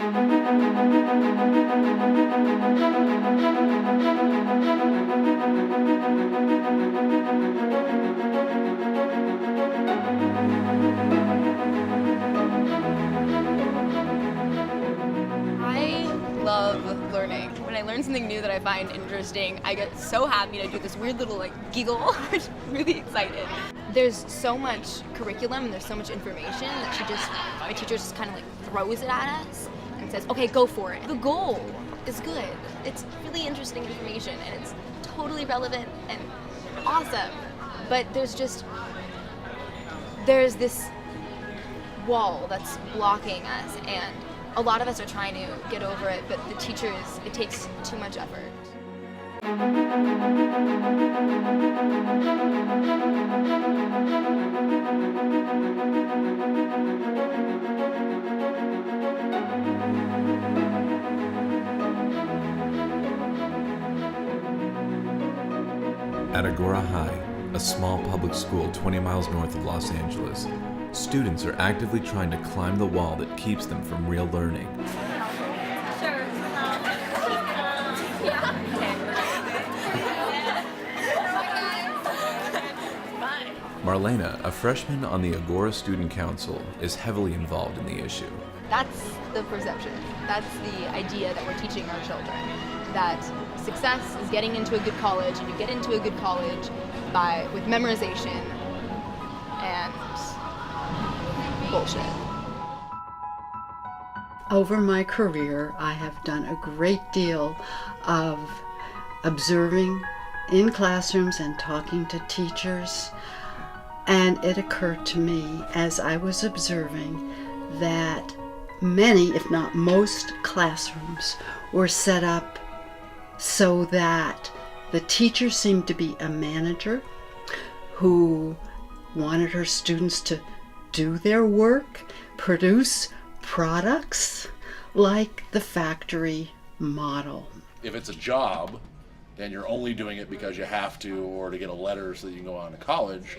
I love learning. When I learn something new that I find interesting, I get so happy to do this weird little giggle. I'm really excited. There's so much curriculum and there's so much information that my teacher just kind of throws it at us and says, okay, go for it. The goal is good. It's really interesting information and it's totally relevant and awesome. But there's this wall that's blocking us, and a lot of us are trying to get over it, but the teachers, it takes too much effort. At Agora High, a small public school 20 miles north of Los Angeles, students are actively trying to climb the wall that keeps them from real learning. Marlena, a freshman on the Agora Student Council, is heavily involved in the issue. That's the perception. That's the idea that we're teaching our children. That success is getting into a good college, and you get into a good college with memorization and bullshit. Over my career, I have done a great deal of observing in classrooms and talking to teachers. And it occurred to me as I was observing that many, if not most, classrooms were set up so that the teacher seemed to be a manager who wanted her students to do their work, produce products like the factory model. If it's a job, then you're only doing it because you have to or to get a letter so that you can go on to college.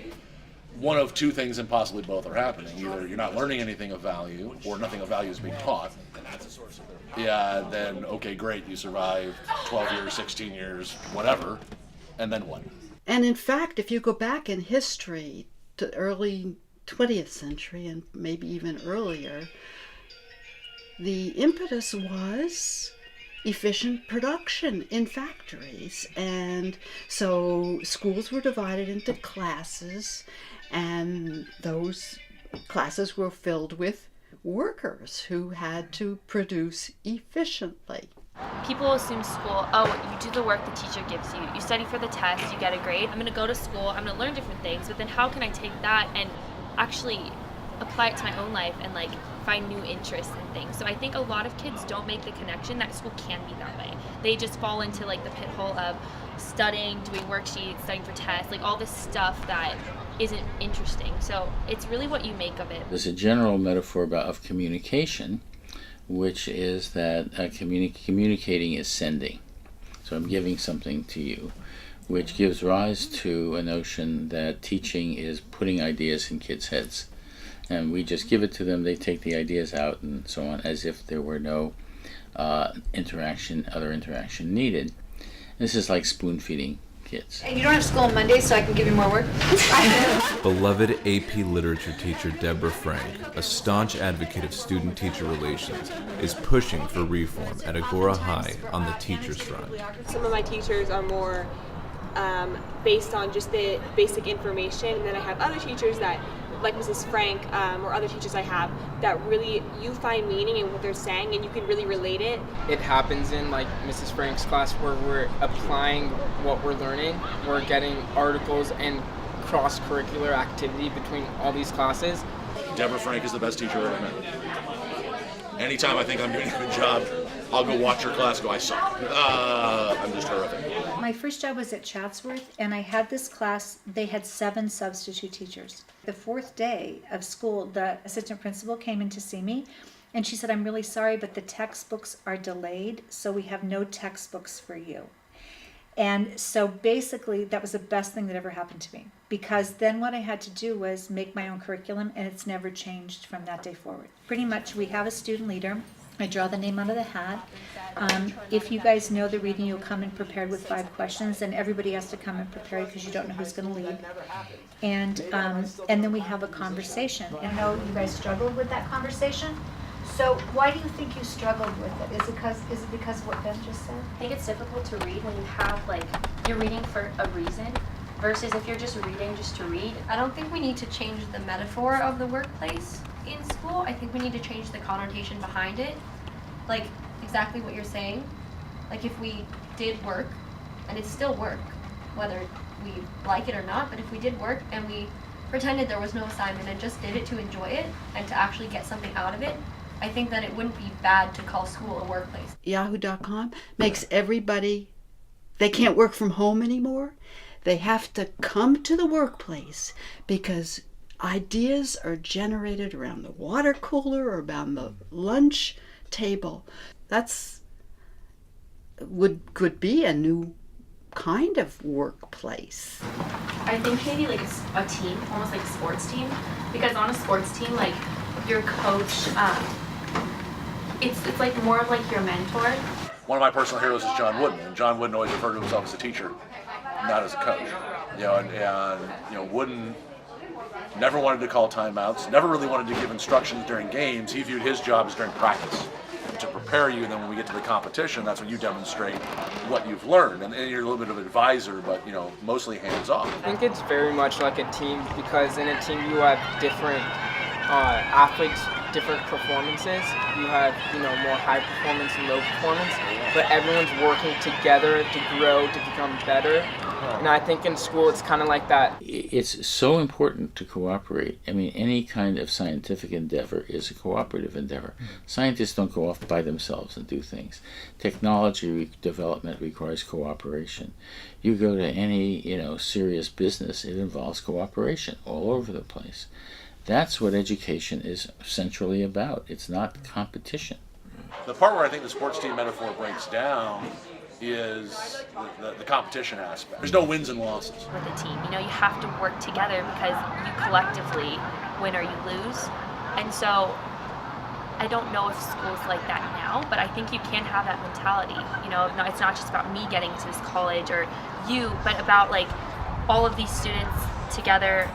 One of two things, and possibly both, are happening. Either you're not learning anything of value, or nothing of value is being taught. Yeah, then okay, great, you survived 12 years, 16 years, whatever, and then what? And in fact, if you go back in history to early 20th century and maybe even earlier, the impetus was efficient production in factories. And so schools were divided into classes, and those classes were filled with workers who had to produce efficiently. People assume school, oh, you do the work the teacher gives you. You study for the test, you get a grade. I'm going to go to school, I'm going to learn different things, but then how can I take that and actually apply it to my own life and find new interests and things? So I think a lot of kids don't make the connection that school can be that way. They just fall into the pit hole of studying, doing worksheets, studying for tests, all this stuff that isn't interesting. So it's really what you make of it. There's a general metaphor of communication, which is that communicating is sending. So I'm giving something to you, which gives rise to a notion that teaching is putting ideas in kids' heads. And we just give it to them, they take the ideas out and so on, as if there were no other interaction needed. This is like spoon feeding kids. And you don't have school on Monday, so I can give you more work? Beloved AP Literature teacher Deborah Frank, a staunch advocate of student-teacher relations, is pushing for reform at Agora High on the teachers' front. Some of my teachers are more based on just the basic information, and then I have other teachers that, like Mrs. Frank or other teachers I have, that really you find meaning in what they're saying and you can really relate it. It happens in Mrs. Frank's class where we're applying what we're learning. We're getting articles and cross-curricular activity between all these classes. Deborah Frank is the best teacher I've ever met. Anytime I think I'm doing a good job, I'll go watch her class and go, I suck. I'm just horrific. My first job was at Chatsworth, and I had this class. They had 7 substitute teachers. The 4th day of school, the assistant principal came in to see me, and she said, I'm really sorry, but the textbooks are delayed, so we have no textbooks for you. And so basically, that was the best thing that ever happened to me, because then what I had to do was make my own curriculum, and it's never changed from that day forward. Pretty much, we have a student leader I draw the name out of the hat. If you guys know the reading, you'll come in prepared with 5 questions, and everybody has to come in prepared because you don't know who's going to lead. And then we have a conversation. And I know you guys struggled with that conversation. So why do you think you struggled with it? Is it because of what Ben just said? I think it's difficult to read when you have, like, you're reading for a reason versus if you're just reading just to read. I don't think we need to change the metaphor of the workplace in school. I think we need to change the connotation behind it. Like, exactly what you're saying. Like, if we did work, and it's still work, whether we like it or not, but if we did work and we pretended there was no assignment and just did it to enjoy it and to actually get something out of it, I think that it wouldn't be bad to call school a workplace. Yahoo.com makes everybody, they can't work from home anymore. They have to come to the workplace because ideas are generated around the water cooler or around the lunch table. That's could be a new kind of workplace. I think maybe like a team, almost like a sports team, because on a sports team, like your coach, it's like more of like your mentor. One of my personal heroes is John Wooden, and John Wooden always referred to himself as a teacher, not as a coach. And Wooden never wanted to call timeouts, never really wanted to give instructions during games. He viewed his job as during practice, to prepare you, and then when we get to the competition, that's when you demonstrate what you've learned. And you're a little bit of an advisor, but mostly hands-off. I think it's very much like a team, because in a team you have different athletes, different performances. You have more high performance and low performance, but everyone's working together to grow, to become better. And I think in school it's kind of like that. It's so important to cooperate. I mean, any kind of scientific endeavor is a cooperative endeavor. Scientists don't go off by themselves and do things. Technology development requires cooperation. You go to any, serious business, it involves cooperation all over the place. That's what education is centrally about. It's not competition. The part where I think the sports team metaphor breaks down is the competition aspect. There's no wins and losses. With a team, you have to work together because you collectively win or you lose. And so I don't know if school's like that now, but I think you can have that mentality. It's not just about me getting to this college or you, but about like all of these students together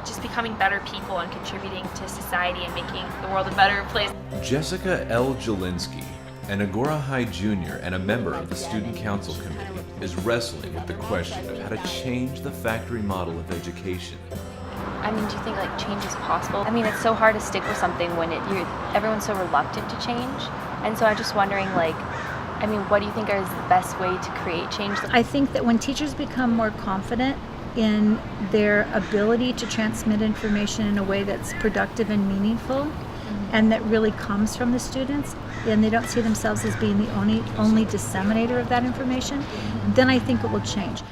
just becoming better people and contributing to society and making the world a better place. Jessica L. Jelinski, an Agora High junior and a member of the Student Council Committee, is wrestling with the question of how to change the factory model of education. I mean, do you think like change is possible? I mean, it's so hard to stick with something when everyone's so reluctant to change. And so I'm just wondering, what do you think is the best way to create change? I think that when teachers become more confident in their ability to transmit information in a way that's productive and meaningful, and that really comes from the students, and they don't see themselves as being the only disseminator of that information, then I think it will change.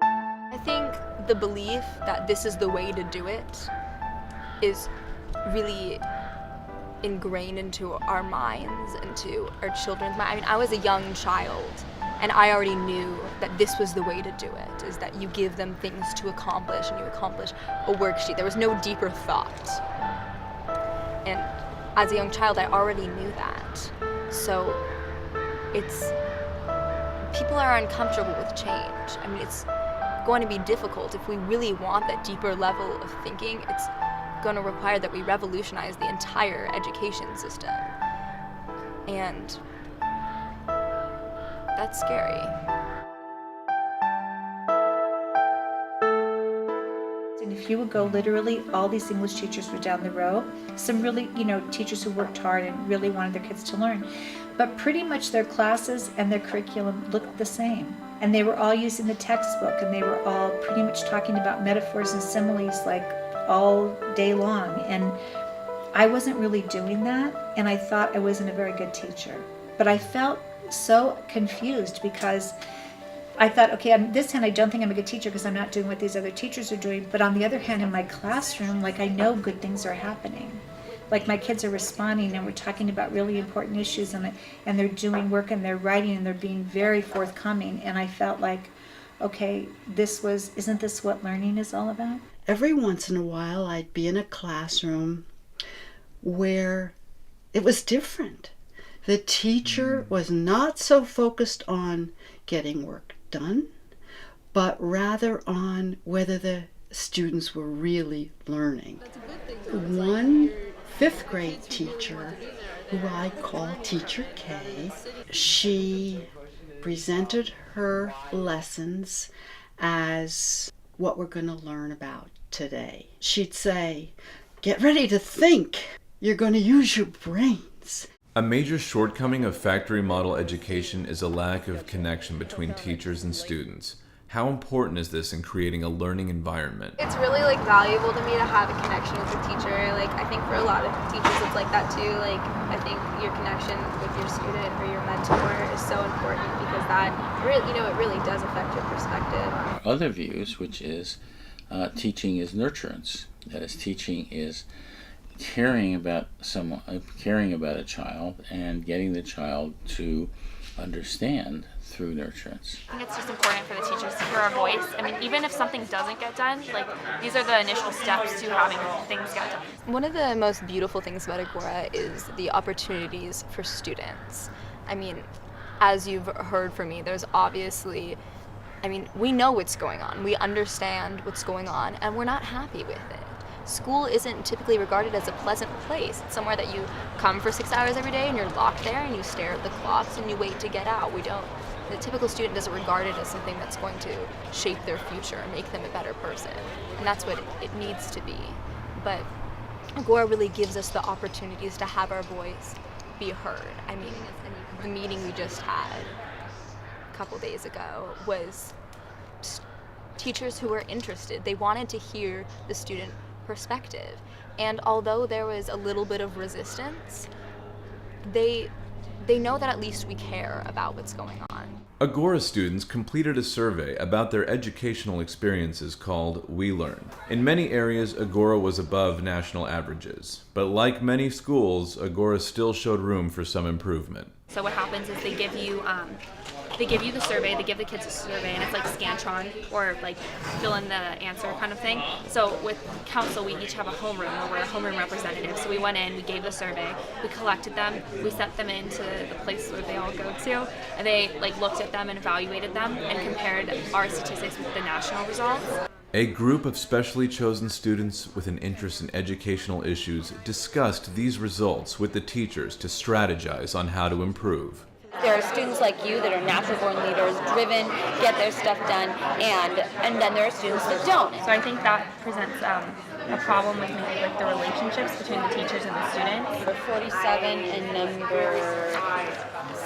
I think the belief that this is the way to do it is really ingrained into our minds, into our children's minds. I mean, I was a young child, and I already knew that this was the way to do it, is that you give them things to accomplish, and you accomplish a worksheet. There was no deeper thought. And as a young child, I already knew that. So people are uncomfortable with change. I mean, it's going to be difficult. If we really want that deeper level of thinking, it's going to require that we revolutionize the entire education system. And that's scary. And if you would go literally, all these English teachers were down the row. Some really, teachers who worked hard and really wanted their kids to learn. But pretty much their classes and their curriculum looked the same. And they were all using the textbook, and they were all pretty much talking about metaphors and similes like all day long. And I wasn't really doing that, and I thought I wasn't a very good teacher. But I felt so confused because I thought, okay, on this hand, I don't think I'm a good teacher because I'm not doing what these other teachers are doing. But on the other hand, in my classroom, I know good things are happening. My kids are responding, and we're talking about really important issues, and they're doing work, and they're writing, and they're being very forthcoming. And I felt like, okay, isn't this what learning is all about? Every once in a while, I'd be in a classroom where it was different. The teacher was not so focused on getting work done, but rather on whether the students were really learning. One 5th grade teacher, who I call Teacher K, she presented her lessons as what we're going to learn about today. She'd say, "Get ready to think. You're going to use your brains." A major shortcoming of factory model education is a lack of connection between teachers and students. How important is this in creating a learning environment? It's really valuable to me to have a connection with the teacher. I think for a lot of teachers it's like that too. I think your connection with your student or your mentor is so important because that really, it really does affect your perspective. Other views, which is teaching is nurturance. That is, teaching is caring about someone, caring about a child, and getting the child to understand through nurturance. I think it's just important for the teachers to hear our voice. I mean, even if something doesn't get done, these are the initial steps to having things get done. One of the most beautiful things about Agora is the opportunities for students. I mean, as you've heard from me, there's obviously, we know what's going on. We understand what's going on, and we're not happy with it. School isn't typically regarded as a pleasant place. It's somewhere that you come for 6 hours every day and you're locked there and you stare at the clocks and you wait to get out. The typical student doesn't regard it as something that's going to shape their future and make them a better person. And that's what it needs to be. But Agora really gives us the opportunities to have our voice be heard. The meeting we just had a couple days ago was teachers who were interested. They wanted to hear the student perspective. And although there was a little bit of resistance, they know that at least we care about what's going on. Agora students completed a survey about their educational experiences called We Learn. In many areas, Agora was above national averages, but like many schools, Agora still showed room for some improvement. So what happens is they give you the survey, they give the kids a survey, and it's like Scantron or fill in the answer kind of thing. So with council, we each have a homeroom where we're a homeroom representative. So we went in, we gave the survey, we collected them, we sent them into the place where they all go to, and they looked at them and evaluated them and compared our statistics with the national results. A group of specially chosen students with an interest in educational issues discussed these results with the teachers to strategize on how to improve. There are students like you that are natural-born leaders, driven, get their stuff done, and then there are students that don't. So I think that presents a problem with maybe the relationships between the teachers and the students. Number 47 and number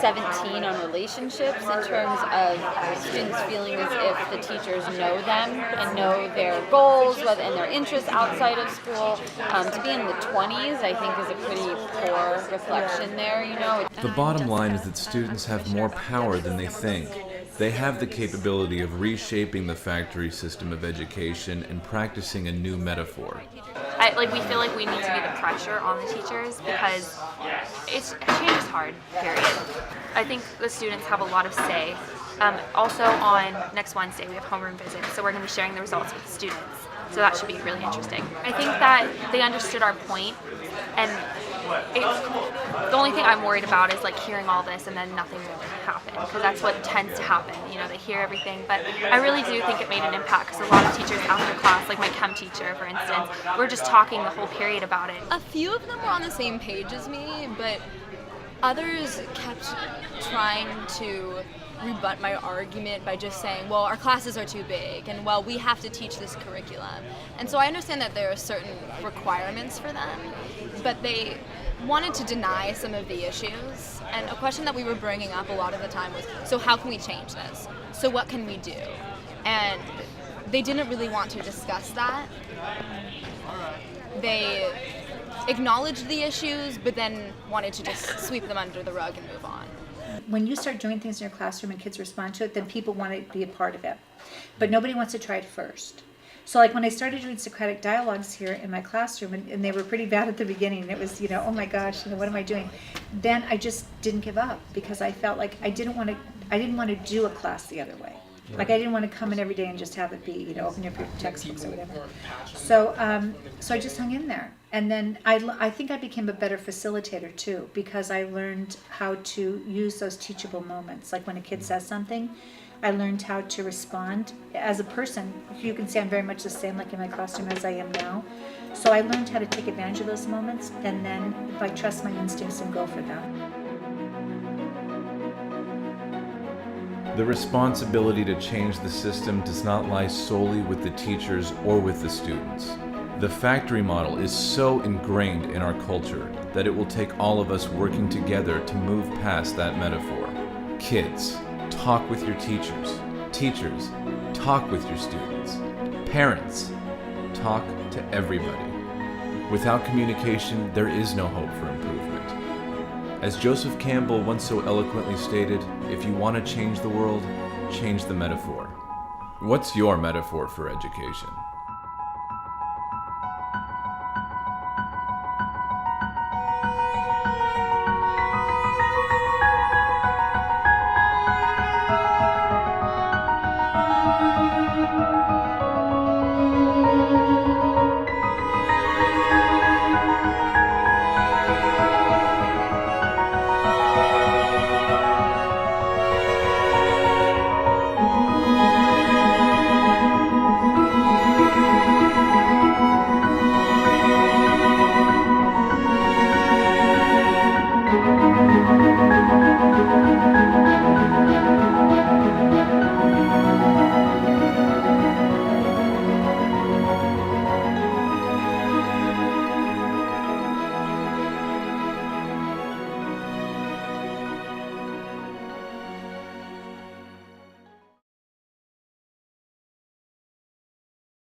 17 on relationships in terms of students feeling as if the teachers know them and know their goals and their interests outside of school. To be in the 20s, I think, is a pretty poor reflection there, The bottom line is that students have more power than they think. They have the capability of reshaping the factory system of education and practicing a new metaphor. We feel like we need to be the pressure on the teachers because change is hard, period. I think the students have a lot of say. Also on next Wednesday we have homeroom visits, so we're going to be sharing the results with the students. So that should be really interesting. I think that they understood our point, and the only thing I'm worried about is hearing all this and then nothing really happen, because that's what tends to happen. They hear everything, but I really do think it made an impact because a lot of teachers after class, like my chem teacher, for instance, we're just talking the whole period about it. A few of them were on the same page as me, but others kept trying to rebut my argument by just saying, well, our classes are too big, and well, we have to teach this curriculum. And so I understand that there are certain requirements for them, but they wanted to deny some of the issues. And a question that we were bringing up a lot of the time was, so how can we change this? So what can we do? And they didn't really want to discuss that. They acknowledged the issues, but then wanted to just sweep them under the rug and move on. When you start doing things in your classroom and kids respond to it, then people want to be a part of it. But nobody wants to try it first. So when I started doing Socratic dialogues here in my classroom, and they were pretty bad at the beginning, it was, oh my gosh, what am I doing? Then I just didn't give up because I felt like I didn't want to do a class the other way. Like I didn't want to come in every day and just have it be, you know, open up your textbooks or whatever. So, so I just hung in there. And then I think I became a better facilitator too, because I learned how to use those teachable moments. Like when a kid says something, I learned how to respond. As a person, you can say I'm very much the same like in my classroom as I am now. So I learned how to take advantage of those moments, and then if I trust my instincts and go for them. The responsibility to change the system does not lie solely with the teachers or with the students. The factory model is so ingrained in our culture that it will take all of us working together to move past that metaphor. Kids, talk with your teachers. Teachers, talk with your students. Parents, talk to everybody. Without communication, there is no hope for improvement. As Joseph Campbell once so eloquently stated, if you want to change the world, change the metaphor. What's your metaphor for education?